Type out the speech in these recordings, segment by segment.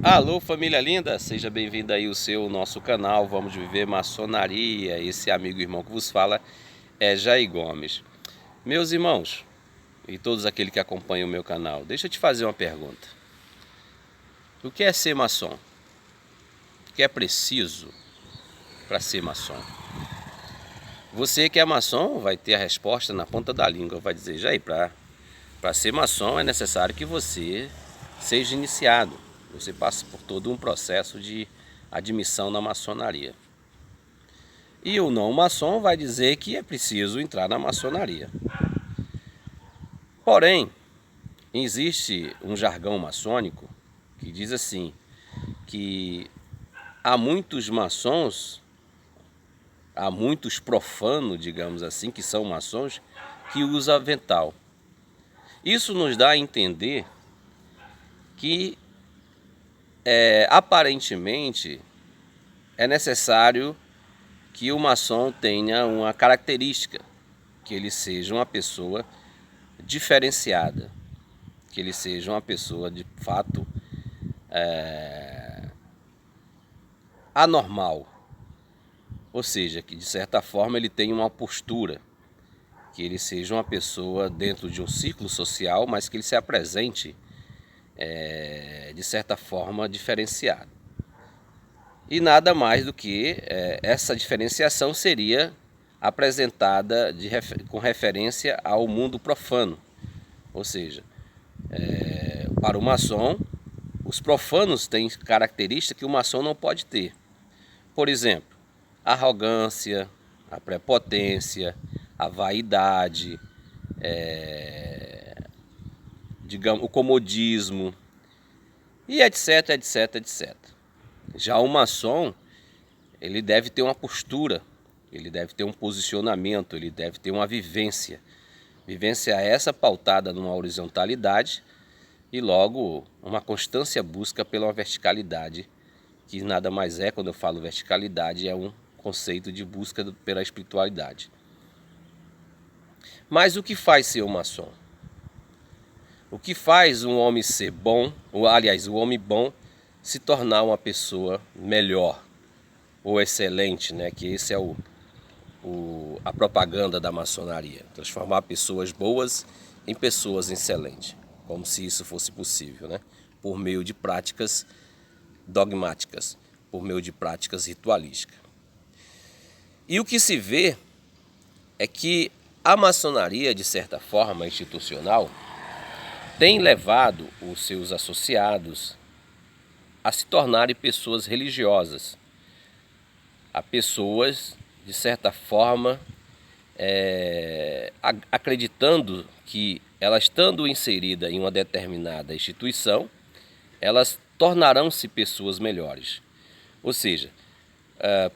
Alô, família linda, seja bem-vindo aí ao nosso canal Vamos Viver Maçonaria. Esse amigo e irmão que vos fala é Jair Gomes. Meus irmãos e todos aqueles que acompanham o meu canal, deixa eu te fazer uma pergunta. O que é ser maçom? O que é preciso para ser maçom? Você que é maçom vai ter a resposta na ponta da língua, vai dizer: Jair, para ser maçom é necessário que você seja iniciado. Você passa por todo um processo de admissão na maçonaria. E o não maçom vai dizer que é preciso entrar na maçonaria. Porém, existe um jargão maçônico que diz assim, que há muitos maçons, há muitos profanos, digamos assim, que são maçons, que usam avental. Isso nos dá a entender que aparentemente é necessário que o maçom tenha uma característica, que ele seja uma pessoa diferenciada, que ele seja uma pessoa de fato anormal, ou seja, que de certa forma ele tenha uma postura, que ele seja uma pessoa dentro de um círculo social, mas que ele se apresente de certa forma diferenciado. E nada mais do que essa diferenciação seria apresentada com referência ao mundo profano. Ou seja, para o maçom, os profanos têm características que o maçom não pode ter. Por exemplo, a arrogância, a prepotência, a vaidade, digamos, o comodismo, e etc, etc, etc. Já o maçom, ele deve ter uma postura, ele deve ter um posicionamento, ele deve ter uma vivência. Vivência essa pautada numa horizontalidade e logo uma constância busca pela verticalidade, que nada mais é, quando eu falo verticalidade, é um conceito de busca pela espiritualidade. Mas o que faz ser um maçom? O que faz um homem ser bom, ou aliás, o homem bom se tornar uma pessoa melhor ou excelente, né? Que esse é a propaganda da maçonaria, transformar pessoas boas em pessoas excelentes, como se isso fosse possível, né? Por meio de práticas dogmáticas, por meio de práticas ritualísticas. E o que se vê é que a maçonaria, de certa forma institucional, tem levado os seus associados a se tornarem pessoas religiosas, a pessoas, de certa forma, acreditando que ela estando inserida em uma determinada instituição, elas tornarão-se pessoas melhores. Ou seja,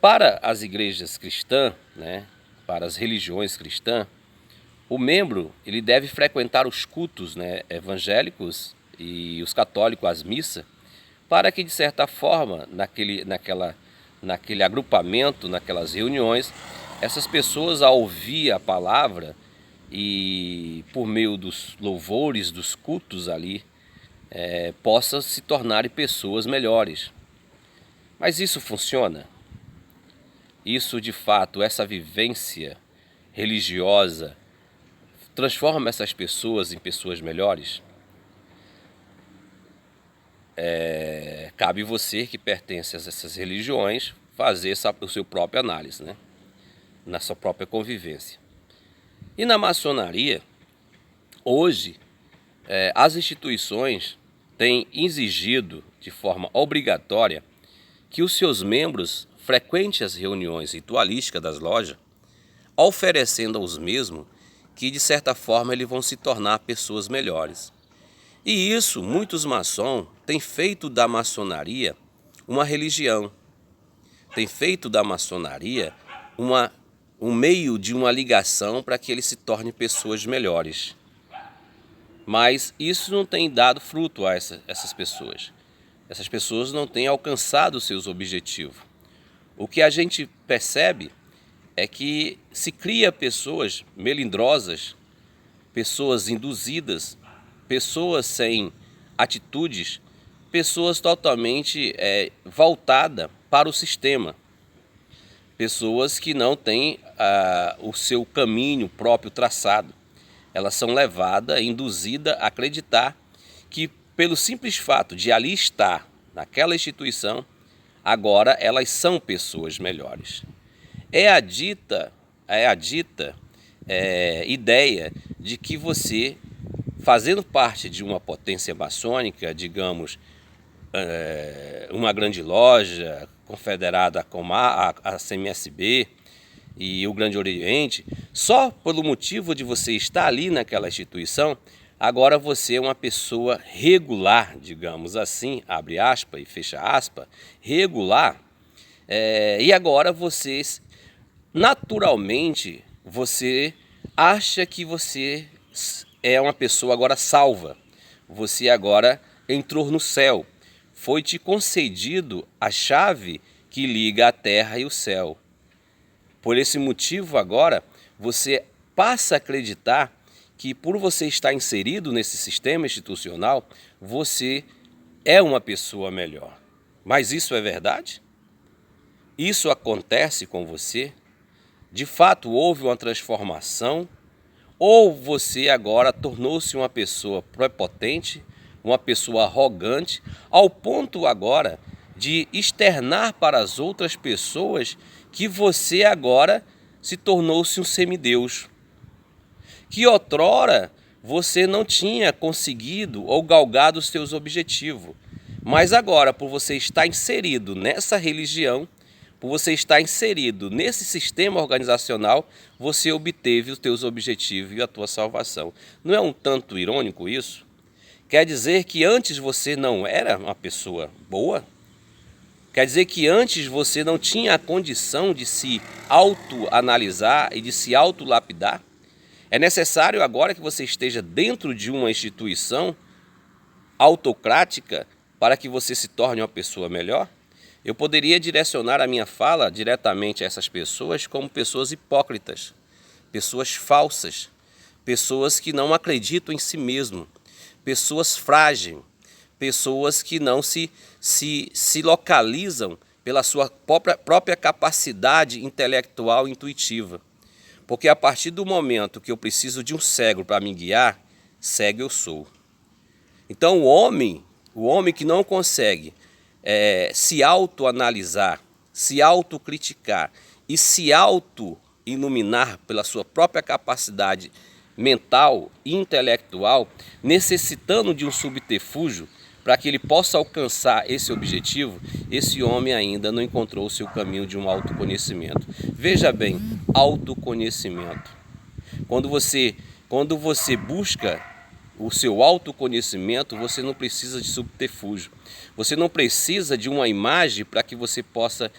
para as igrejas cristãs, né, para as religiões cristãs, o membro ele deve frequentar os cultos, né, evangélicos e os católicos, as missas, para que de certa forma, naquele agrupamento, naquelas reuniões, essas pessoas ao ouvir a palavra e por meio dos louvores, dos cultos ali, possam se tornarem pessoas melhores. Mas isso funciona? Isso de fato, essa vivência religiosa, transforma essas pessoas em pessoas melhores? Cabe você que pertence a essas religiões fazer o seu próprio análise, né? Na sua própria convivência. E na maçonaria, hoje, as instituições têm exigido de forma obrigatória que os seus membros frequentem as reuniões ritualísticas das lojas, oferecendo aos mesmos que, de certa forma, eles vão se tornar pessoas melhores. E isso, muitos maçons têm feito da maçonaria uma religião, têm feito da maçonaria um meio de uma ligação para que eles se tornem pessoas melhores. Mas isso não tem dado fruto a essas pessoas. Essas pessoas não têm alcançado seus objetivos. O que a gente percebe é que se cria pessoas melindrosas, pessoas induzidas, pessoas sem atitudes, pessoas totalmente voltadas para o sistema, pessoas que não têm o seu caminho próprio traçado. Elas são levadas, induzidas a acreditar que pelo simples fato de ali estar naquela instituição, agora elas são pessoas melhores. É a dita ideia de que você, fazendo parte de uma potência maçônica, digamos, uma grande loja confederada com a CMSB e o Grande Oriente, só pelo motivo de você estar ali naquela instituição, agora você é uma pessoa regular, digamos assim, abre aspas e fecha aspas, regular, e agora você, naturalmente, você acha que você é uma pessoa agora salva, você agora entrou no céu, foi te concedido a chave que liga a terra e o céu. Por esse motivo agora, você passa a acreditar que por você estar inserido nesse sistema institucional, você é uma pessoa melhor. Mas isso é verdade? Isso acontece com você? De fato houve uma transformação? Ou você agora tornou-se uma pessoa prepotente, uma pessoa arrogante, ao ponto agora de externar para as outras pessoas que você agora se tornou-se um semideus? Que outrora você não tinha conseguido ou galgado os seus objetivos, mas agora, por você estar inserido nessa religião, por você estar inserido nesse sistema organizacional, você obteve os teus objetivos e a tua salvação. Não é um tanto irônico isso? Quer dizer que antes você não era uma pessoa boa? Quer dizer que antes você não tinha a condição de se autoanalisar e de se autolapidar? É necessário agora que você esteja dentro de uma instituição autocrática para que você se torne uma pessoa melhor? Eu poderia direcionar a minha fala diretamente a essas pessoas como pessoas hipócritas, pessoas falsas, pessoas que não acreditam em si mesmo, pessoas frágeis, pessoas que não se localizam pela sua própria capacidade intelectual e intuitiva. Porque a partir do momento que eu preciso de um cego para me guiar, cego eu sou. Então o homem que não consegue se autoanalisar, se autocriticar e se auto-iluminar pela sua própria capacidade mental e intelectual, necessitando de um subterfúgio para que ele possa alcançar esse objetivo, esse homem ainda não encontrou o seu caminho de um autoconhecimento. Veja bem, autoconhecimento. Quando você busca o seu autoconhecimento, você não precisa de subterfúgio. Você não precisa de uma imagem para que você possa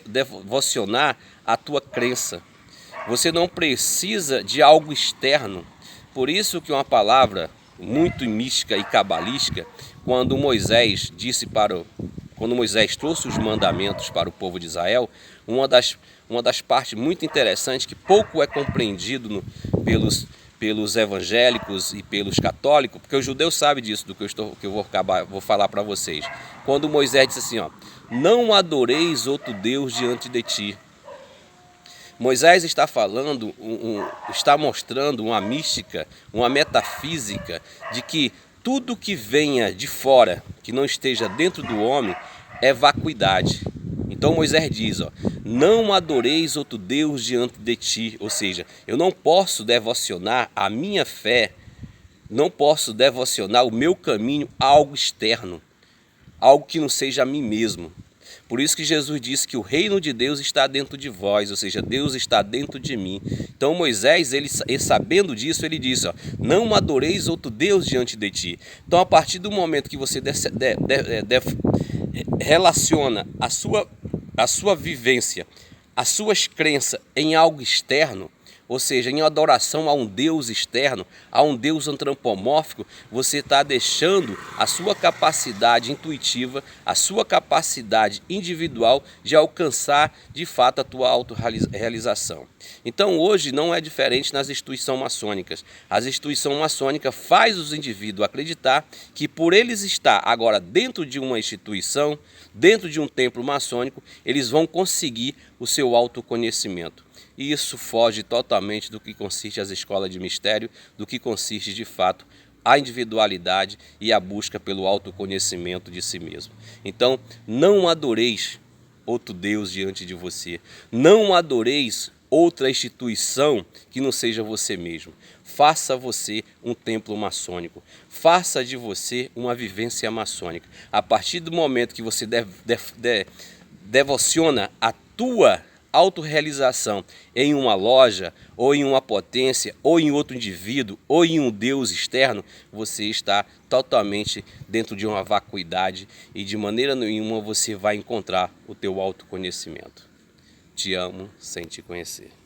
devocionar a tua crença. Você não precisa de algo externo. Por isso que uma palavra muito mística e cabalística, quando Moisés trouxe os mandamentos para o povo de Israel, uma das partes muito interessantes que pouco é compreendido pelos evangélicos e pelos católicos, porque o judeu sabe disso, do que eu vou falar para vocês. Quando Moisés disse assim, não adoreis outro Deus diante de ti. Moisés está falando, está mostrando uma mística, uma metafísica de que tudo que venha de fora, que não esteja dentro do homem, é vacuidade. Então Moisés diz, não adoreis outro Deus diante de ti, ou seja, eu não posso devocionar a minha fé, não posso devocionar o meu caminho a algo externo, algo que não seja a mim mesmo. Por isso que Jesus disse que o reino de Deus está dentro de vós, ou seja, Deus está dentro de mim. Então Moisés, ele sabendo disso, ele disse, não adoreis outro Deus diante de ti. Então a partir do momento que você relaciona a sua vivência, as suas crenças em algo externo, ou seja, em adoração a um Deus externo, a um Deus antropomórfico, você está deixando a sua capacidade intuitiva, a sua capacidade individual de alcançar de fato a tua autorrealização. Então hoje não é diferente nas instituições maçônicas. As instituições maçônicas faz os indivíduos acreditar que por eles estar agora dentro de uma instituição, dentro de um templo maçônico, eles vão conseguir o seu autoconhecimento. E isso foge totalmente do que consiste as escolas de mistério, do que consiste de fato a individualidade e a busca pelo autoconhecimento de si mesmo. Então, não adoreis outro Deus diante de você. Não adoreis outra instituição que não seja você mesmo. Faça você um templo maçônico. Faça de você uma vivência maçônica. A partir do momento que você devociona a tua autorrealização em uma loja, ou em uma potência, ou em outro indivíduo, ou em um Deus externo, você está totalmente dentro de uma vacuidade e de maneira nenhuma você vai encontrar o teu autoconhecimento. Te amo sem te conhecer.